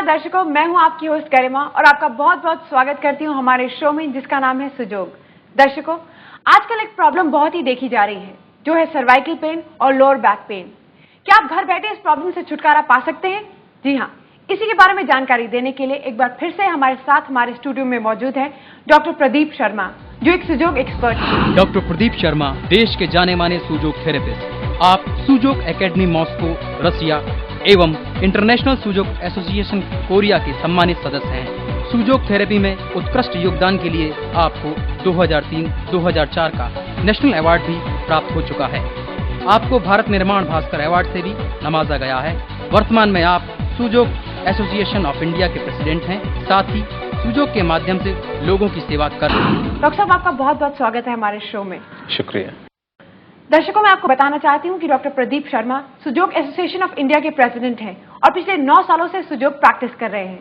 नमस्कार दर्शकों, मैं हूं आपकी होस्ट गरिमा और आपका बहुत बहुत स्वागत करती हूं हमारे शो में जिसका नाम है सुजोग। दर्शकों, आजकल एक प्रॉब्लम बहुत ही देखी जा रही है जो है सर्वाइकल पेन और लोअर बैक पेन। क्या आप घर बैठे इस प्रॉब्लम से छुटकारा पा सकते हैं? जी हाँ, इसी के बारे में जानकारी देने के लिए एक बार फिर से हमारे साथ हमारे स्टूडियो में मौजूद है डॉक्टर प्रदीप शर्मा, जो एक सुजोग एक्सपर्ट है। डॉक्टर प्रदीप शर्मा देश के जाने माने सुजोग थेरेपिस्ट। आप सुजोग एकेडमी मॉस्को, रसिया एवं इंटरनेशनल सुजोग एसोसिएशन कोरिया के सम्मानित सदस्य हैं। सुजोग थेरेपी में उत्कृष्ट योगदान के लिए आपको 2003-2004 का नेशनल अवार्ड भी प्राप्त हो चुका है। आपको भारत निर्माण भास्कर अवार्ड से भी नवाजा गया है। वर्तमान में आप सुजोग एसोसिएशन ऑफ इंडिया के प्रेसिडेंट हैं, साथ ही सुजोग के माध्यम से लोगों की सेवा कर रहे हैं। डॉक्टर साहब, आपका बहुत बहुत स्वागत है हमारे शो में। शुक्रिया। दर्शकों, मैं आपको बताना चाहती हूं कि doctor Pradeep Sharma Sujok association of India के प्रेसिडेंट हैं और पिछले 9 सालों से सुजोग प्रैक्टिस कर रहे हैं।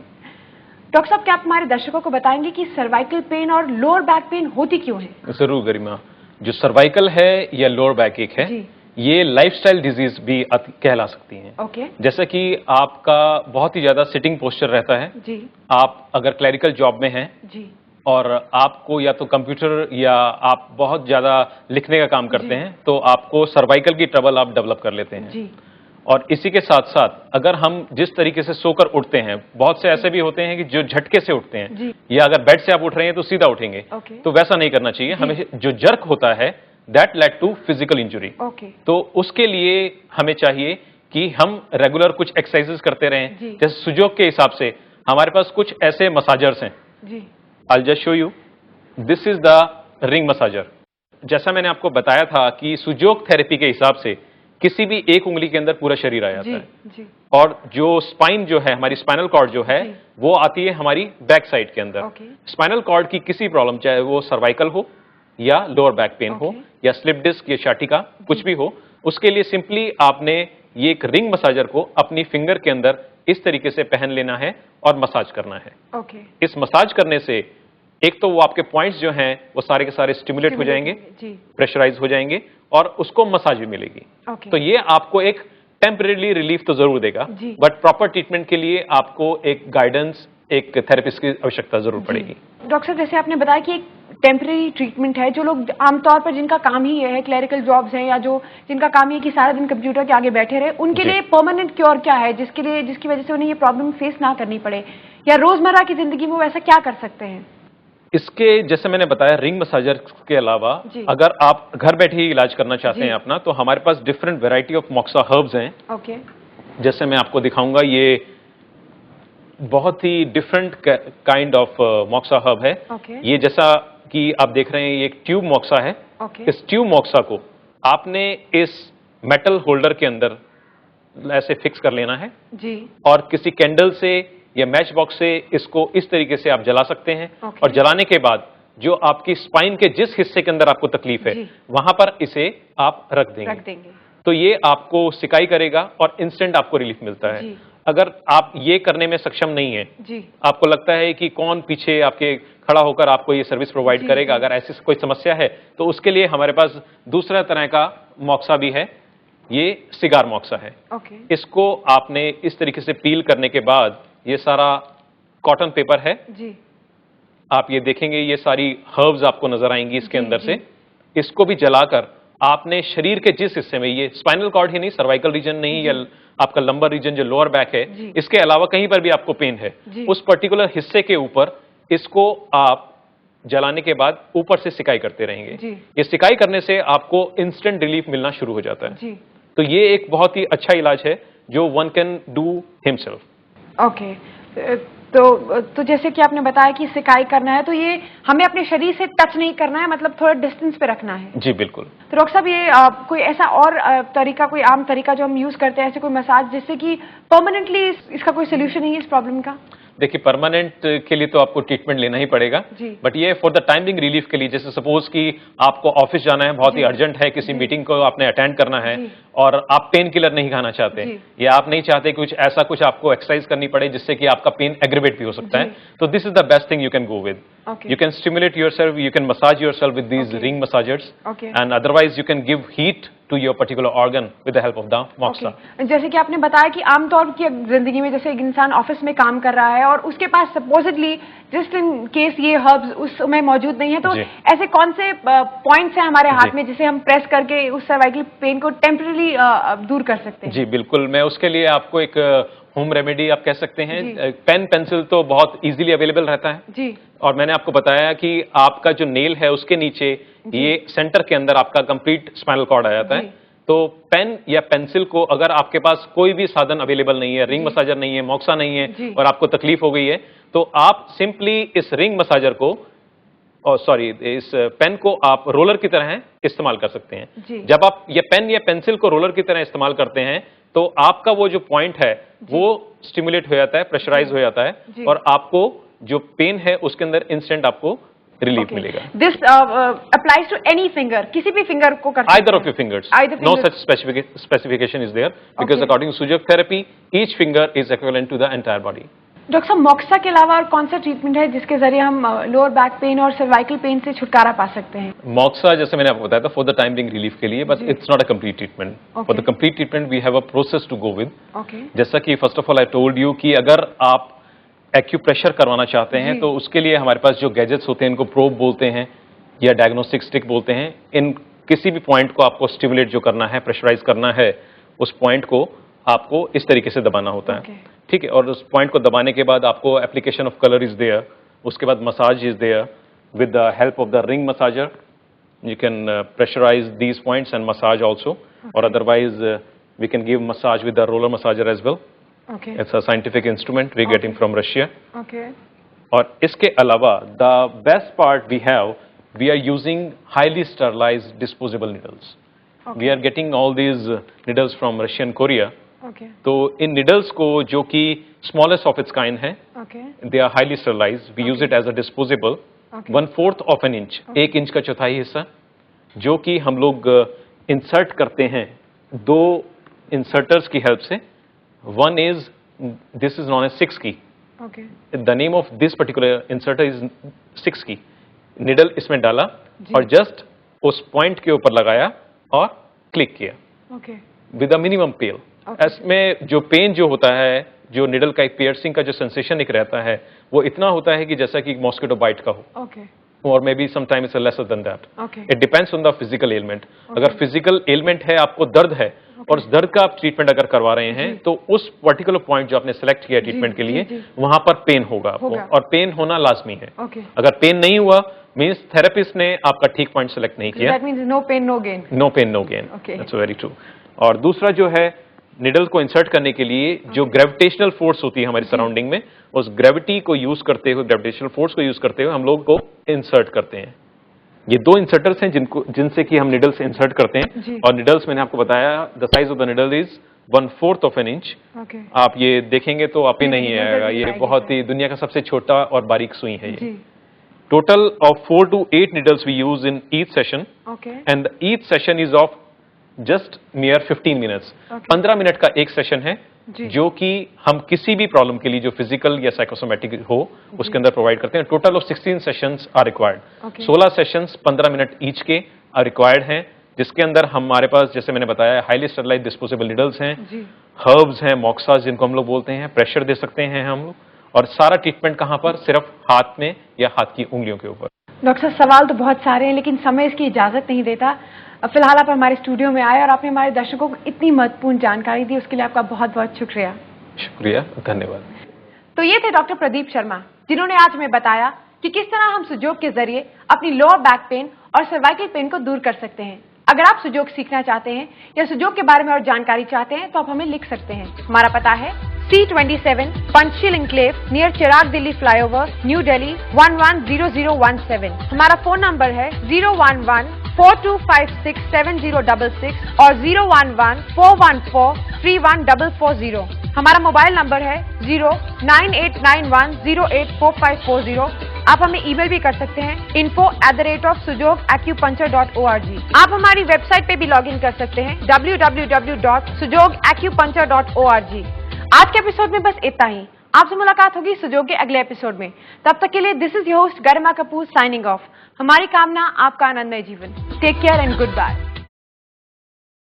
डॉक्टर साहब, क्या आप हमारे दर्शकों को बताएंगे कि सर्वाइकल पेन और लोअर बैक पेन होती क्यों है? जरूर गरिमा। जो सर्वाइकल है या लोअर बैक एक है, ये लाइफस्टाइल डिजीज भी कहला सकती हैं। ओके। जैसा कि आपका बहुत ही ज्यादा सिटिंग पोस्चर रहता है जी। आप अगर क्लरिकल जॉब में हैं जी, और आपको या तो कंप्यूटर या आप बहुत ज्यादा लिखने का काम करते हैं, तो आपको सर्वाइकल की ट्रबल आप डेवलप कर लेते हैं जी। और इसी के साथ साथ अगर हम जिस तरीके से सोकर उठते हैं, बहुत से ऐसे भी होते हैं कि जो झटके से उठते हैं जी, या अगर बेड से आप उठ रहे हैं तो सीधा उठेंगे, तो वैसा नहीं करना चाहिए। हमें जो जर्क होता है that led to physical injury. तो उसके लिए हमें चाहिए कि हम रेगुलर कुछ एक्सरसाइजेस करते रहें। जैसे सुजोग के हिसाब से हमारे पास कुछ ऐसे मसाजर्स हैं जी। I'll just show you. This is the ring massager. जैसा मैंने आपको बताया था कि सुजोग थेरेपी के हिसाब से किसी भी एक उंगली के अंदर पूरा शरीर आ जाता है जी। और जो स्पाइन जो है, हमारी स्पाइनल कॉर्ड जो है, वो आती है हमारी बैक साइड के अंदर। स्पाइनल कॉर्ड की किसी प्रॉब्लम, चाहे वो सर्वाइकल हो या लोअर बैक पेन हो या स्लिप डिस्क या शाटिका, कुछ भी हो, उसके लिए सिंपली आपने ये एक रिंग मसाजर को अपनी फिंगर के अंदर इस तरीके से पहन लेना है और मसाज करना है। इस मसाज करने से एक तो वो आपके पॉइंट्स जो हैं वो सारे के सारे स्टिमुलेट हो जाएंगे, प्रेशराइज हो जाएंगे और उसको मसाज भी मिलेगी। तो ये आपको एक टेम्परेरी रिलीफ तो जरूर देगा, बट प्रॉपर ट्रीटमेंट के लिए आपको एक गाइडेंस, एक थेरेपिस्ट की आवश्यकता जरूर पड़ेगी। डॉक्टर, जैसे आपने बताया कि एक टेम्परेरी ट्रीटमेंट है, जो लोग आमतौर पर जिनका काम ही है क्लरिकल जॉब्स हैं या जो जिनका काम है कि सारा दिन कंप्यूटर के आगे बैठे रहे, उनके लिए परमानेंट क्योर क्या है जिसकी वजह से उन्हें ये प्रॉब्लम फेस ना करनी पड़े, या रोजमर्रा की जिंदगी में वो ऐसा क्या कर सकते हैं? इसके जैसे मैंने बताया, रिंग मसाजर के अलावा अगर आप घर बैठे ही इलाज करना चाहते हैं अपना, तो हमारे पास different variety of moxa herbs हैं। जैसे मैं आपको दिखाऊंगा, ये बहुत ही different kind of moxa herb है। ये जैसा कि आप देख रहे हैं, ये एक ट्यूब मोक्सा है। इस ट्यूब मोक्सा को आपने इस मेटल होल्डर के अंदर ऐसे फिक्स कर लेना है जी, और किसी कैंडल से या मैच बॉक्स से इसको इस तरीके से आप जला सकते हैं। और जलाने के बाद जो आपकी स्पाइन के जिस हिस्से के अंदर आपको तकलीफ है, वहां पर इसे आप रख देंगे। तो ये आपको सिकाई करेगा और इंस्टेंट आपको रिलीफ मिलता है। अगर आप ये करने में सक्षम नहीं है, आपको लगता है कि कौन पीछे आपके खड़ा होकर आपको ये सर्विस प्रोवाइड करेगा, अगर ऐसी कोई समस्या है, तो उसके लिए हमारे पास दूसरा तरह का मोक्सा भी है। ये सिगार मोक्सा है। इसको आपने इस तरीके से पील करने के बाद, ये सारा कॉटन पेपर है जी, आप ये देखेंगे, ये सारी हर्ब्स आपको नजर आएंगी इसके अंदर से। इसको भी जलाकर आपने शरीर के जिस हिस्से में, ये स्पाइनल कॉर्ड ही नहीं, सर्वाइकल रीजन नहीं, या आपका लंबर रीजन जो लोअर बैक है, इसके अलावा कहीं पर भी आपको पेन है, उस पर्टिकुलर हिस्से के ऊपर इसको आप जलाने के बाद ऊपर से सिकाई करते रहेंगे। ये सिकाई करने से आपको इंस्टेंट रिलीफ मिलना शुरू हो जाता है। तो ये एक बहुत ही अच्छा इलाज है जो one can do himself. Okay. तो जैसे कि आपने बताया कि सिकाई करना है, तो ये हमें अपने शरीर से टच नहीं करना है, मतलब थोड़ा डिस्टेंस पे रखना है। जी बिल्कुल। तो डॉक्टर साहब, ये कोई ऐसा और तरीका, कोई आम तरीका जो हम यूज करते हैं, ऐसे कोई मसाज जिससे कि परमानेंटली इसका कोई सोल्यूशन है इस प्रॉब्लम का? देखिए, परमानेंट के लिए तो आपको ट्रीटमेंट लेना ही पड़ेगा, बट ये फॉर द टाइमिंग रिलीफ के लिए, जैसे सपोज कि आपको ऑफिस जाना है, बहुत ही अर्जेंट है, किसी मीटिंग को आपने अटेंड करना है और आप पेन किलर नहीं खाना चाहते, या आप नहीं चाहते कुछ ऐसा कुछ आपको एक्सरसाइज करनी पड़े जिससे कि आपका पेन एग्रीवेट भी हो सकता है, तो this is the best thing you can go with. You can stimulate yourself, you can massage yourself with these ring मसाजर्स, and otherwise you can give heat to your particular organ with the help of the moxa. जैसे कि आपने बताया कि आमतौर की जिंदगी में जैसे एक इंसान ऑफिस में काम कर रहा है और उसके पास सपोजिटली जस्ट इन केस ये हर्ब्स उस समय मौजूद नहीं है, तो ऐसे कौन से पॉइंट्स हैं हमारे हाथ में जिसे हम प्रेस करके उस सर्वाइकल पेन को टेम्पररी दूर कर सकते हैं? जी बिल्कुल, मैं उसके लिए आपको एक होम रेमेडी आप कह सकते हैं। पेन पेंसिल तो बहुत इजीली अवेलेबल रहता है जी, और मैंने आपको बताया कि आपका जो नेल है उसके नीचे ये सेंटर के अंदर आपका कंप्लीट स्पाइनल कॉर्ड आ जाता है। तो पेन या पेंसिल को अगर आपके पास कोई भी साधन अवेलेबल नहीं है, रिंग मसाजर नहीं है, मोक्सा नहीं है और आपको तकलीफ हो गई है, तो आप सिंपली इस रिंग मसाजर को इस पेन को आप रोलर की तरह इस्तेमाल कर सकते हैं। जब आप ये पेन या पेंसिल को रोलर की तरह इस्तेमाल करते हैं तो आपका वो जो पॉइंट है वो स्टिमुलेट हो जाता है, प्रेशराइज हो जाता है और आपको जो पेन है उसके अंदर इंस्टेंट आपको रिलीफ मिलेगा। This applies to any finger, किसी भी फिंगर को कर सकते हैं? Either of your fingers. No such specification is there because according to Sujok therapy, each finger is equivalent to the entire body. Doctor साहब, moxa के अलावा और कौन सा ट्रीटमेंट है जिसके जरिए हम लोअर बैक पेन और सर्वाइकल पेन से छुटकारा पा सकते हैं? मोक्सा जैसे मैंने आपको बताया था for the time being relief के लिए, but it's not a complete treatment. For the complete treatment we have a process to go with. जैसा कि first of all I told you कि अगर आप एक्यूप्रेशर करवाना चाहते हैं तो उसके लिए हमारे पास जो गैजेट्स होते हैं इनको प्रोब बोलते हैं या डायग्नोस्टिक स्टिक बोलते हैं। इन किसी भी पॉइंट को आपको स्टिमुलेट जो करना है, प्रेशराइज करना है, उस पॉइंट को आपको इस तरीके से दबाना होता है, ठीक है। और उस पॉइंट को दबाने के बाद आपको application of colour is there, उसके बाद massage is there with the help of the ring massager. You can pressurise these points and massage also, और otherwise we can give massage with the roller massager as well. It's a scientific instrument we're getting from Russia. और इसके अलावा the best part we have, we are using highly sterilized disposable needles. We are getting all these needles from Russia and Korea. तो इन needles को जो कि smallest of its kind है, they are highly sterilized. We use it as a disposable. 1/4 of an inch, 1 inch का चौथाई हिस्सा, जो कि हम लोग इंसर्ट करते हैं 2 इंसर्टर्स की हेल्प से। One is, this is known as 6 key. The name of this particular inserter is 6 key. Needle इसमें डाला और जस्ट उस पॉइंट के ऊपर लगाया और क्लिक किया विद अ मिनिमम पेन। इसमें जो पेन जो होता है, जो निडल का एक पियर्सिंग का जो सेंसेशन एक रहता है, वो इतना होता है कि जैसा कि मॉस्किटो बाइट का हो, और may be sometime it's lesser than that. It depends on the physical element. अगर फिजिकल एलिमेंट है, आपको दर्द है और उस दर्द का आप ट्रीटमेंट अगर करवा रहे हैं तो उस पर्टिकुलर पॉइंट जो आपने सेलेक्ट किया ट्रीटमेंट के लिए, वहां पर पेन होगा आपको, और पेन होना लाजमी है। अगर पेन नहीं हुआ मींस थेरेपिस्ट ने आपका ठीक पॉइंट सेलेक्ट नहीं किया। No pain no gain. No pain no gain, that's very true. और दूसरा जो है, निडल को इंसर्ट करने के लिए जो ग्रेविटेशनल फोर्स होती है हमारी सराउंडिंग में, उस ग्रेविटी को यूज करते हुए, ग्रेविटेशनल फोर्स को यूज करते हुए हम लोग को इंसर्ट करते हैं। ये 2 इंसर्टर्स हैं जिनसे कि हम निडल से इंसर्ट करते हैं, और निडल्स मैंने आपको बताया the size of the needle is 1/4 of an inch। आप ये देखेंगे तो आप ही नहीं आएगा, ये बहुत ही दुनिया का सबसे छोटा और बारीक सुई है ये। Total of 4 to 8 needles we use in each session, and each session is of just mere 15 minutes। 15 minute का एक सेशन है जो कि हम किसी भी प्रॉब्लम के लिए जो फिजिकल या साइकोसोमेटिक हो उसके अंदर प्रोवाइड करते हैं। Total of 16 sessions are required. 16 sessions 15 minute each के आर रिक्वायर्ड हैं, जिसके अंदर हमारे पास, जैसे मैंने बताया, हाईली स्टरलाइज्ड डिस्पोजेबल निडल्स हैं, हर्ब्स हैं, मॉक्सास जिनको हम लोग बोलते हैं, प्रेशर दे सकते हैं हम लोग, और सारा ट्रीटमेंट कहाँ पर? सिर्फ हाथ में या हाथ की उंगलियों के ऊपर। डॉक्टर साहब, सवाल तो बहुत सारे हैं लेकिन समय इसकी इजाजत नहीं देता। फिलहाल आप हमारे स्टूडियो में आए और आपने हमारे दर्शकों को इतनी महत्वपूर्ण जानकारी दी, उसके लिए आपका बहुत बहुत शुक्रिया। शुक्रिया, धन्यवाद। तो ये थे डॉक्टर प्रदीप शर्मा, जिन्होंने आज हमें बताया कि किस तरह हम सुजोग के जरिए अपनी लोअर बैक पेन और सर्वाइकल पेन को दूर कर सकते हैं। अगर आप सुजोग सीखना चाहते हैं या सुजोग के बारे में और जानकारी चाहते हैं तो आप हमें लिख सकते हैं। हमारा पता है C27 पंचशील इंक्लेव नियर चिराग दिल्ली फ्लाईओवर, न्यू दिल्ली 110017। हमारा फोन नंबर है 011-4256-7066 और 011-414-31440। हमारा मोबाइल नंबर है 098910844540। आप हमें ईमेल भी कर सकते हैं info@sujogacupuncture.org। आप हमारी वेबसाइट पे भी लॉग इन कर सकते हैं www.sujogacupuncture.org। आज के एपिसोड में बस इतना ही। आपसे मुलाकात होगी सुजोग के अगले एपिसोड में। तब तक के लिए this is your host Garima Kapoor signing off. हमारी कामना आपका आनंदमय जीवन। Take care and good bye.